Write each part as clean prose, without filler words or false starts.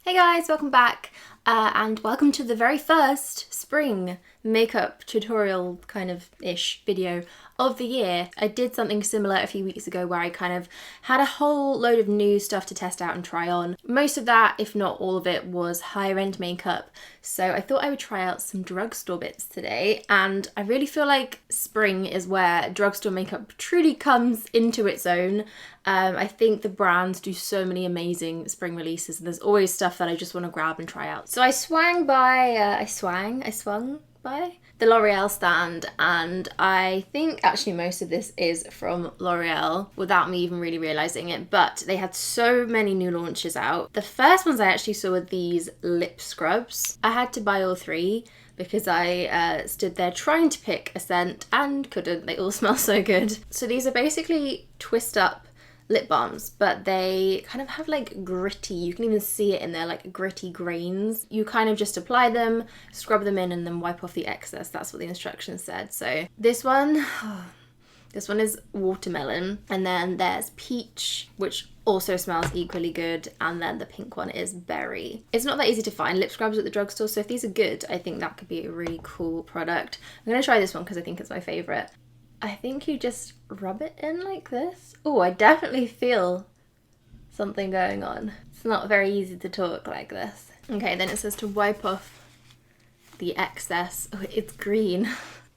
Hey guys, welcome back and welcome to the very first spring makeup tutorial kind of ish video of the year. I did something similar a few weeks ago where I kind of had a whole load of new stuff to test out and try on. Most of that, if not all of it, was higher end makeup. So I thought I would try out some drugstore bits today, and I really feel like spring is where drugstore makeup truly comes into its own. I think the brands do so many amazing spring releases, and there's always stuff that I just want to grab and try out. So I swung by the L'Oreal stand, and I think actually most of this is from L'Oreal without me even really realising it, but they had so many new launches out. The first ones I actually saw were these lip scrubs. I had to buy all three because I stood there trying to pick a scent and couldn't. They all smell so good. So these are basically twist up lip balms, but they kind of have like gritty, you can even see it in there, like gritty grains. You kind of just apply them, scrub them in, and then wipe off the excess. That's what the instructions said. So this one is watermelon, and then there's peach, which also smells equally good, and then the pink one is berry. It's not that easy to find lip scrubs at the drugstore, so if these are good, I think that could be a really cool product. I'm gonna try this one because I think it's my favorite. I think you just rub it in like this. Oh, I definitely feel something going on. It's not very easy to talk like this. Okay, then it says to wipe off the excess. Oh, it's green.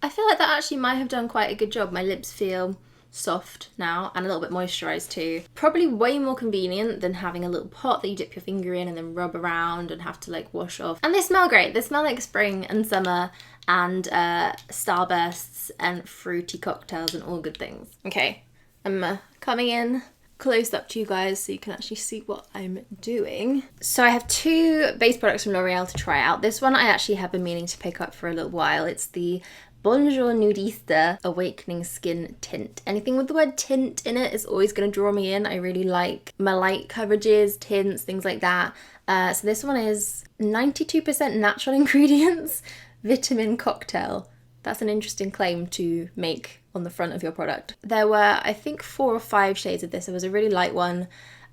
I feel like that actually might have done quite a good job. My lips feel soft now and a little bit moisturized too. Probably way more convenient than having a little pot that you dip your finger in and then rub around and have to like wash off. And they smell great. They smell like spring and summer and starbursts and fruity cocktails and all good things. Okay, I'm coming in close up to you guys so you can actually see what I'm doing. So I have two base products from L'Oreal to try out. This one I actually have been meaning to pick up for a little while. It's the Bonjour Nudista Awakening Skin Tint. Anything with the word tint in it is always going to draw me in. I really like my light coverages, tints, things like that. So this one is 92% natural ingredients, vitamin cocktail. That's an interesting claim to make on the front of your product. There were, I think, 4 or 5 shades of this. There was a really light one,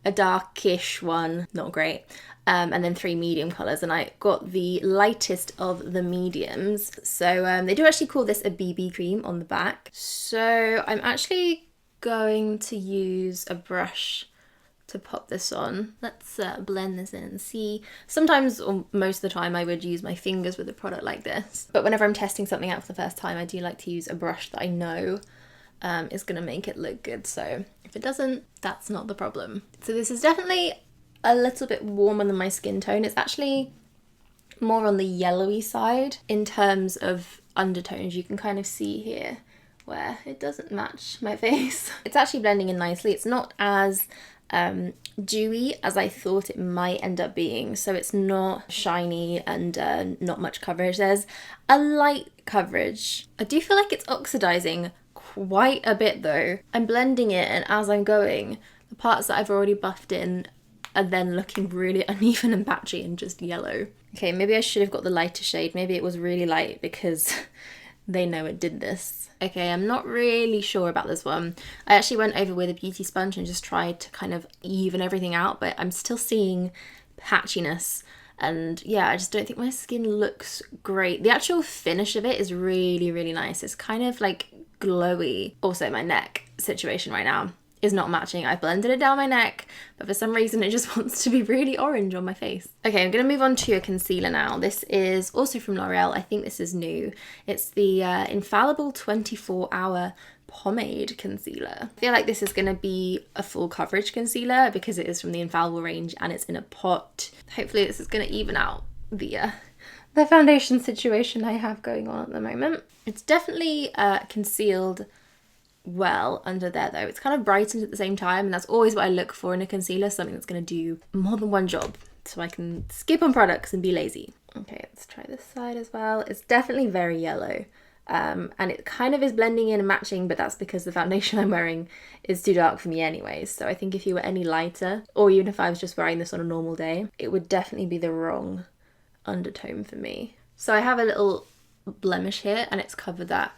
a darkish one, not great, and then 3 medium colours, and I got the lightest of the mediums. So they do actually call this a BB cream on the back. So I'm actually going to use a brush to pop this on. Let's blend this in and see. Sometimes, or most of the time, I would use my fingers with a product like this, but whenever I'm testing something out for the first time, I do like to use a brush that I know is gonna make it look good. So if it doesn't, that's not the problem. So this is definitely a little bit warmer than my skin tone. It's actually more on the yellowy side in terms of undertones. You can kind of see here where it doesn't match my face. It's actually blending in nicely. It's not as dewy as I thought it might end up being, so it's not shiny and not much coverage. There's a light coverage. I do feel like it's oxidizing quite a bit though. I'm blending it, and as I'm going, the parts that I've already buffed in are then looking really uneven and patchy and just yellow. Okay, maybe I should have got the lighter shade. Maybe it was really light because they know it did this. Okay, I'm not really sure about this one. I actually went over with a beauty sponge and just tried to kind of even everything out, but I'm still seeing patchiness. And yeah, I just don't think my skin looks great. The actual finish of it is really, really nice. It's kind of like glowy. Also, my neck situation right now is not matching. I blended it down my neck, but for some reason it just wants to be really orange on my face. Okay, I'm gonna move on to a concealer now. This is also from L'Oreal. I think this is new. It's the Infallible 24-hour pomade concealer. I feel like this is gonna be a full coverage concealer because it is from the Infallible range and it's in a pot. Hopefully this is gonna even out the foundation situation I have going on at the moment. It's definitely concealed well under there though. It's kind of brightened at the same time, and that's always what I look for in a concealer, something that's going to do more than one job, so I can skip on products and be lazy. Okay, let's try this side as well. It's definitely very yellow, and it kind of is blending in and matching, but that's because the foundation I'm wearing is too dark for me anyways. So I think if you were any lighter, or even if I was just wearing this on a normal day, it would definitely be the wrong undertone for me. So I have a little blemish here, and it's covered that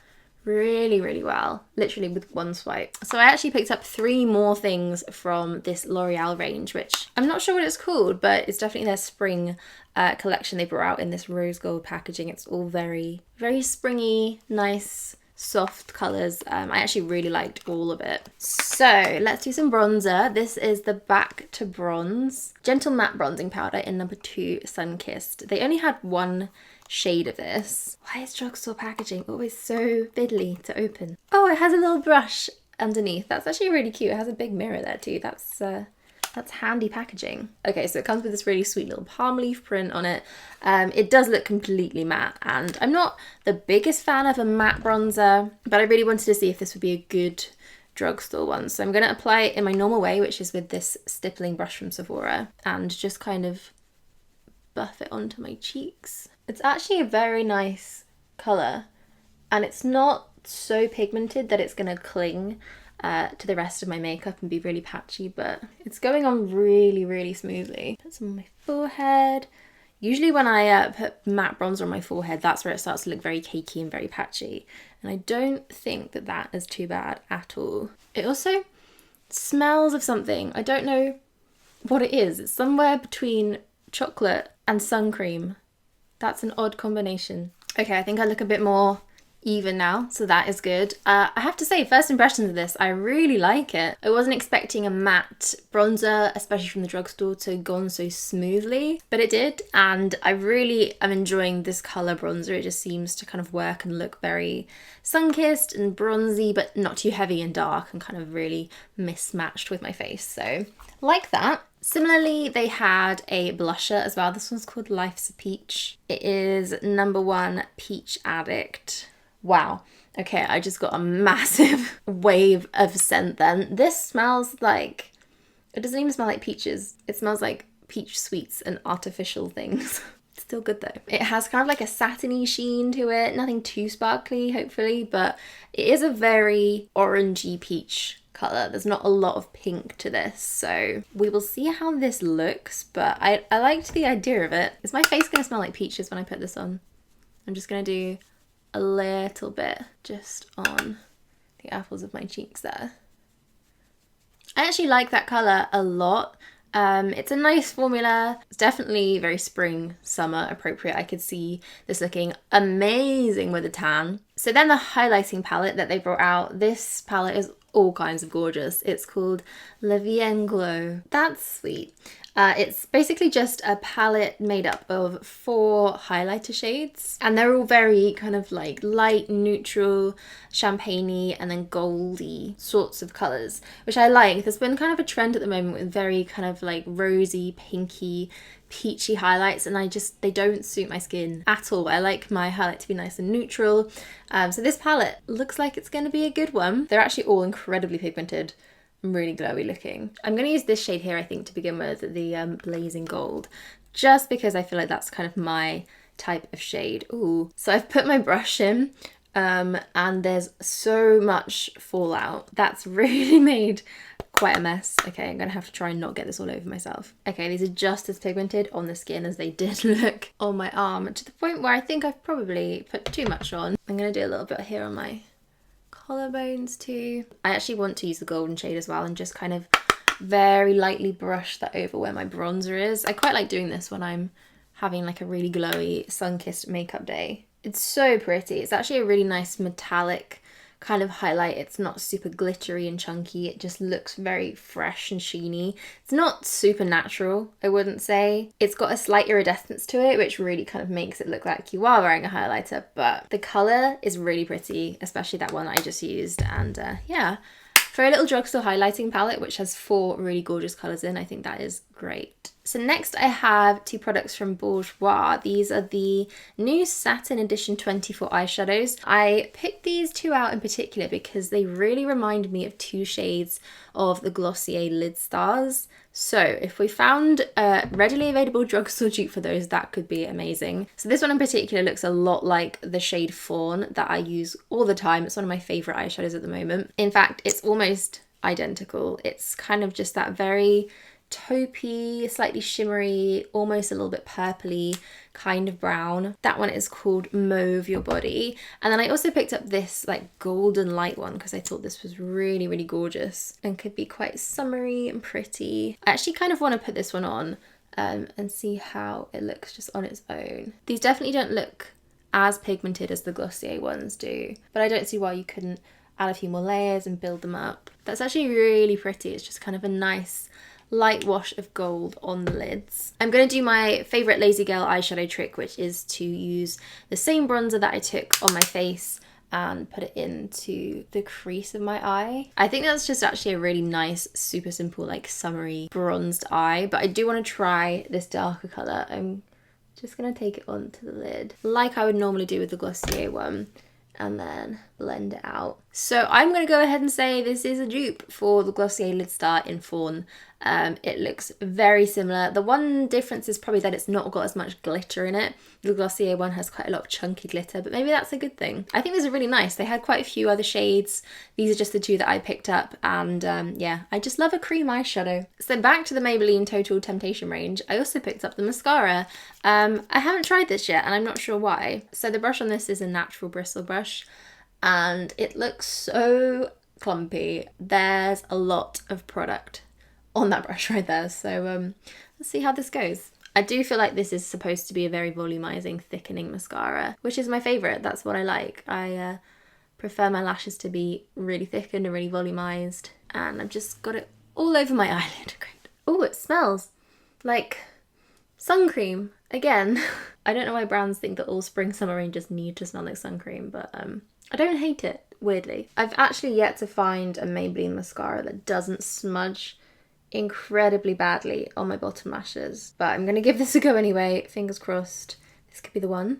really, really well, literally with one swipe. So I actually picked up 3 more things from this L'Oreal range, which I'm not sure what it's called, but it's definitely their spring collection they brought out in this rose gold packaging. It's all very, very springy, nice, soft colours. I actually really liked all of it. So let's do some bronzer. This is the Back to Bronze Gentle Matte Bronzing Powder in number 2 Sunkissed. They only had 1 shade of this. Why is drugstore packaging always so fiddly to open? Oh, it has a little brush underneath. That's actually really cute. It has a big mirror there too. That's handy packaging. Okay, so it comes with this really sweet little palm leaf print on it. It does look completely matte, and I'm not the biggest fan of a matte bronzer, but I really wanted to see if this would be a good drugstore one. So I'm going to apply it in my normal way, which is with this stippling brush from Sephora, and just kind of buff it onto my cheeks. It's actually a very nice colour, and it's not so pigmented that it's going to cling to the rest of my makeup and be really patchy, but it's going on really, really smoothly. Put some on my forehead. Usually when I put matte bronzer on my forehead, that's where it starts to look very cakey and very patchy, and I don't think that that is too bad at all. It also smells of something. I don't know what it is. It's somewhere between chocolate and sun cream. That's an odd combination. Okay, I think I look a bit more even now, so that is good. I have to say, first impressions of this, I really like it. I wasn't expecting a matte bronzer, especially from the drugstore, to go on so smoothly, but it did, and I really am enjoying this colour bronzer. It just seems to kind of work and look very sun-kissed and bronzy, but not too heavy and dark, and kind of really mismatched with my face, so like that. Similarly, they had a blusher as well. This one's called Life's a Peach. It is number 1 Peach Addict. Wow. Okay, I just got a massive wave of scent then. This smells like, it doesn't even smell like peaches. It smells like peach sweets and artificial things. It's still good though. It has kind of like a satiny sheen to it. Nothing too sparkly, hopefully, but it is a very orangey peach colour. There's not a lot of pink to this, so we will see how this looks, but I liked the idea of it. Is my face going to smell like peaches when I put this on? I'm just going to do a little bit just on the apples of my cheeks there. I actually like that colour a lot. It's a nice formula. It's definitely very spring, summer appropriate. I could see this looking amazing with a tan. So then the highlighting palette that they brought out. This palette is all kinds of gorgeous. It's called La Vie en Glow. That's sweet. It's basically just a palette made up of 4 highlighter shades, and they're all very kind of like light, neutral, champagne-y, and then goldy sorts of colours, which I like. There's been kind of a trend at the moment with very kind of like rosy, pinky, peachy highlights, and they don't suit my skin at all. I like my highlight to be nice and neutral. So this palette looks like it's going to be a good one. They're actually all incredibly pigmented. Really glowy looking. I'm going to use this shade here, I think, to begin with, the Blazing Gold, just because I feel like that's kind of my type of shade. Ooh. So I've put my brush in, and there's so much fallout. That's really made quite a mess. Okay, I'm going to have to try and not get this all over myself. Okay, these are just as pigmented on the skin as they did look on my arm, to the point where I think I've probably put too much on. I'm going to do a little bit here on my collarbones too. I actually want to use the golden shade as well and just kind of very lightly brush that over where my bronzer is. I quite like doing this when I'm having like a really glowy sun-kissed makeup day. It's so pretty. It's actually a really nice metallic kind of highlight. It's not super glittery and chunky. It just looks very fresh and sheeny. It's not super natural, I wouldn't say. It's got a slight iridescence to it, which really kind of makes it look like you are wearing a highlighter, but the colour is really pretty, especially that one that I just used. And yeah, for a little drugstore highlighting palette, which has 4 really gorgeous colours in, I think that is great. So next I have 2 products from Bourjois. These are the new Satin Edition 24 eyeshadows. I picked these 2 out in particular because they really remind me of 2 shades of the Glossier Lid Stars. So if we found a readily available drugstore dupe for those, that could be amazing. So this one in particular looks a lot like the shade Fawn that I use all the time. It's one of my favourite eyeshadows at the moment. In fact, it's almost identical. It's kind of just that very taupey, slightly shimmery, almost a little bit purpley kind of brown. That one is called Mauve Your Body. And then I also picked up this like golden light one because I thought this was really, really gorgeous and could be quite summery and pretty. I actually kind of want to put this one on and see how it looks just on its own. These definitely don't look as pigmented as the Glossier ones do, but I don't see why you couldn't add a few more layers and build them up. That's actually really pretty. It's just kind of a nice light wash of gold on the lids. I'm going to do my favourite lazy girl eyeshadow trick, which is to use the same bronzer that I took on my face and put it into the crease of my eye. I think that's just actually a really nice, super simple, like summery bronzed eye, but I do want to try this darker colour. I'm just going to take it onto the lid like I would normally do with the Glossier one, and then blend it out. So I'm going to go ahead and say this is a dupe for the Glossier Lid Star in Fawn. It looks very similar. The one difference is probably that it's not got as much glitter in it. The Glossier one has quite a lot of chunky glitter, but maybe that's a good thing. I think these are really nice. They had quite a few other shades. These are just the two that I picked up, and yeah, I just love a cream eyeshadow. So back to the Maybelline Total Temptation range, I also picked up the mascara. I haven't tried this yet, and I'm not sure why. So the brush on this is a natural bristle brush, and it looks so clumpy. There's a lot of product on that brush right there, so let's see how this goes. I do feel like this is supposed to be a very volumizing, thickening mascara, which is my favourite. That's what I like. I prefer my lashes to be really thickened and really volumized, and I've just got it all over my eyelid. Great. Oh, it smells like sun cream again. I don't know why brands think that all spring summer ranges need to smell like sun cream, but I don't hate it, weirdly. I've actually yet to find a Maybelline mascara that doesn't smudge incredibly badly on my bottom lashes, but I'm gonna give this a go anyway. Fingers crossed this could be the one.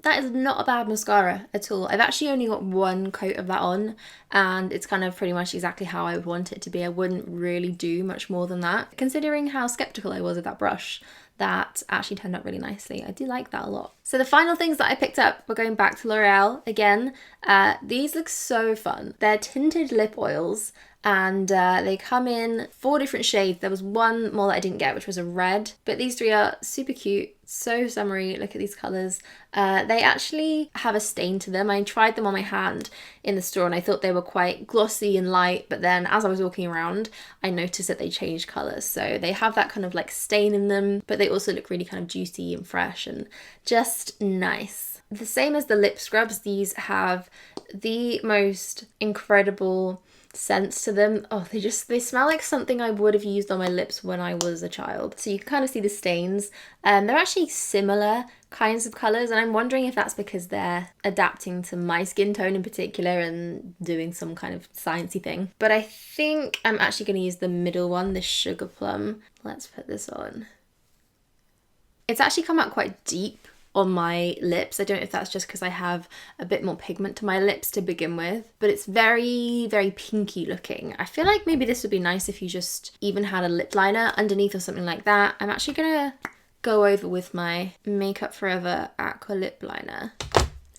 That is not a bad mascara at all. I've actually only got one coat of that on, and it's kind of pretty much exactly how I would want it to be. I wouldn't really do much more than that. Considering how skeptical I was of that brush, that actually turned out really nicely. I do like that a lot. So the final things that I picked up, we're going back to L'Oreal again. These look so fun. They're tinted lip oils, and they come in 4 different shades. There was one more that I didn't get, which was a red, but these 3 are super cute, so summery. Look at these colours. They actually have a stain to them. I tried them on my hand in the store and I thought they were quite glossy and light, but then as I was walking around, I noticed that they changed colours. So they have that kind of like stain in them, but they also look really kind of juicy and fresh and just nice. The same as the lip scrubs, these have the most incredible scents to them. Oh, they smell like something I would have used on my lips when I was a child. So you can kind of see the stains. They're actually similar kinds of colours, and I'm wondering if that's because they're adapting to my skin tone in particular and doing some kind of sciencey thing. But I think I'm actually going to use the middle one, the Sugar Plum. Let's put this on. It's actually come out quite deep on my lips. I don't know if that's just because I have a bit more pigment to my lips to begin with, but it's very, very pinky looking. I feel like maybe this would be nice if you just even had a lip liner underneath or something like that. I'm actually gonna go over with my Makeup Forever Aqua Lip Liner.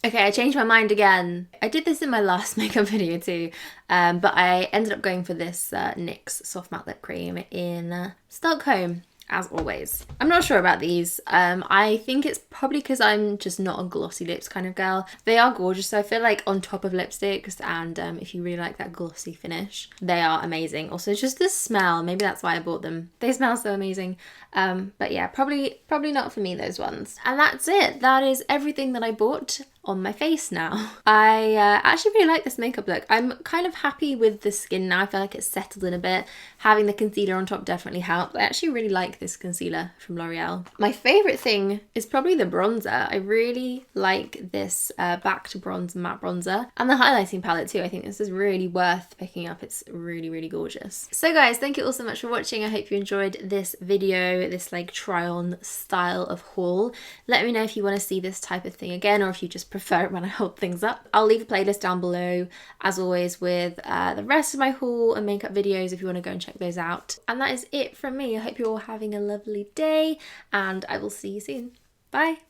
Okay, I changed my mind again. I did this in my last makeup video too, but I ended up going for this NYX Soft Matte Lip Cream in Stockholm, as always. I'm not sure about these. I think it's probably because I'm just not a glossy lips kind of girl. They are gorgeous, so I feel like on top of lipsticks, and if you really like that glossy finish, they are amazing. Also, just the smell, maybe that's why I bought them. They smell so amazing. But yeah, probably not for me, those ones. And that's it. That is everything that I bought on my face now. I actually really like this makeup look. I'm kind of happy with the skin now. I feel like it's settled in a bit. Having the concealer on top definitely helped. I actually really like this concealer from L'Oreal. My favourite thing is probably the bronzer. I really like this Back to Bronze matte bronzer, and the highlighting palette too. I think this is really worth picking up. It's really, really gorgeous. So guys, thank you all so much for watching. I hope you enjoyed this video, this like try on style of haul. Let me know if you want to see this type of thing again, or if you just prefer it when I hold things up. I'll leave a playlist down below, as always, with the rest of my haul and makeup videos if you want to go and check those out. And that is it from me. I hope you're all having a lovely day, and I will see you soon. Bye!